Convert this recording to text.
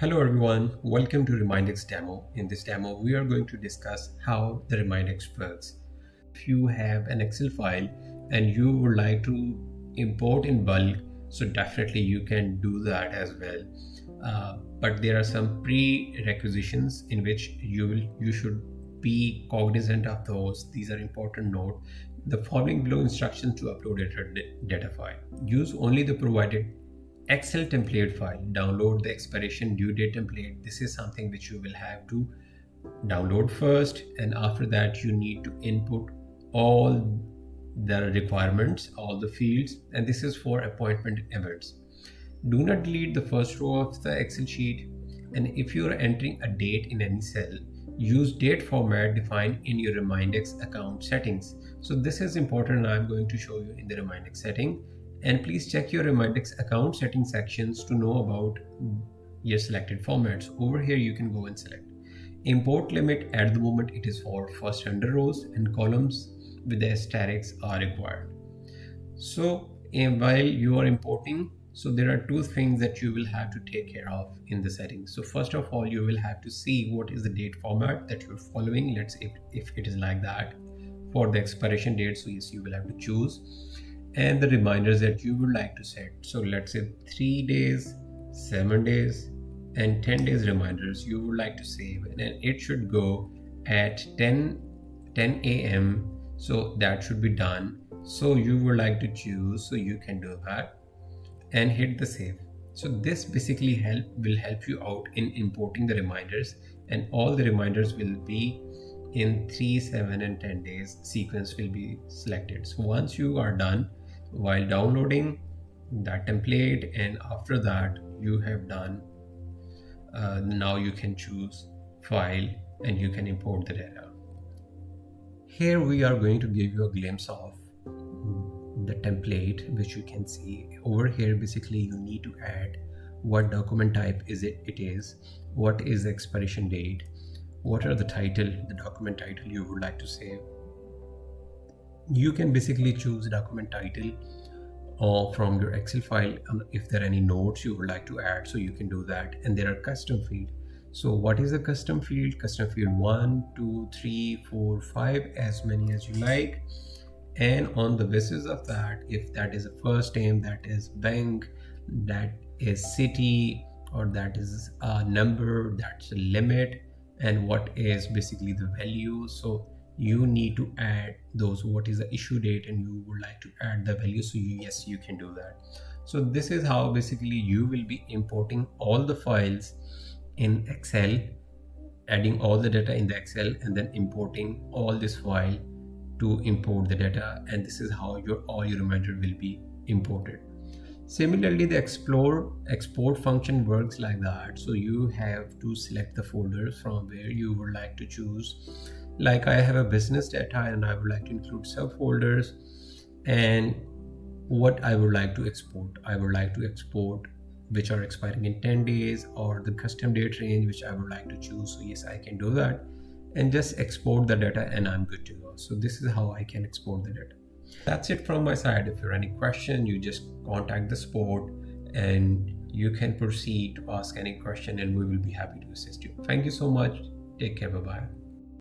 Hello everyone, welcome to Remindax demo. In this demo, we are going to discuss how the Remindax works. If you have an Excel file and you would like to import in bulk, so definitely you can do that as well. But there are some prerequisitions in which you should be cognizant of those. These are important note. The following below instructions to upload a data file. Use only the provided Excel template file. Download the expiration due date template. This is something which you will have to download first, and after that you need to input all the requirements, all the fields, and this is for appointment events. Do not delete the first row of the Excel sheet, and if you are entering a date in any cell, use date format defined in your Remindax account settings. So this is important, and I'm going to show you in the Remindax setting. And please check your Remindax account setting sections to know about your selected formats. Over here you can go and select. Import limit, at the moment it is for first 100 rows, and columns with the asterisks are required. So while you are importing, so there are two things that you will have to take care of in the settings. So first of all, you will have to see what is the date format that you're following. Let's say if it is like that for the expiration date, so yes, you will have to choose, and the reminders that you would like to set. So let's say 3 days, 7 days, and 10 days reminders you would like to save, and it should go at 10 a.m. so that should be done. So you would like to choose, so you can do that and hit the save. So this basically will help you out in importing the reminders, and all the reminders will be in 3, 7, and 10 days sequence will be selected. So once you are done while downloading that template, and after that you have done, now you can choose file and you can import the data. Here we are going to give you a glimpse of the template, which you can see over here. Basically you need to add what document type is it is, what is the expiration date, what are the title, the document title you would like to save. You can basically choose document title or from your Excel file. If there are any notes you would like to add, so you can do that. And there are custom field. So what is a custom field? Custom field 1, 2, 3, 4, 5, as many as you like. And on the basis of that, if that is a first name, that is bank, that is city, or that is a number, that's a limit, and what is basically the value. So you need to add those, what is the issue date, and you would like to add the value. So yes, you can do that. So this is how basically you will be importing all the files in Excel, adding all the data in the Excel, and then importing all this file to import the data. And this is how all your reminder will be imported. Similarly, the export function works like that. So you have to select the folders from where you would like to choose. Like I have a business data, and I would like to include subfolders, and what I would like to export. I would like to export which are expiring in 10 days, or the custom date range which I would like to choose. So yes, I can do that and just export the data, and I'm good to go. So this is how I can export the data. That's it from my side. If you're any question, you just contact the support and you can proceed to ask any question, and we will be happy to assist you. Thank you so much. Take care. Bye-bye.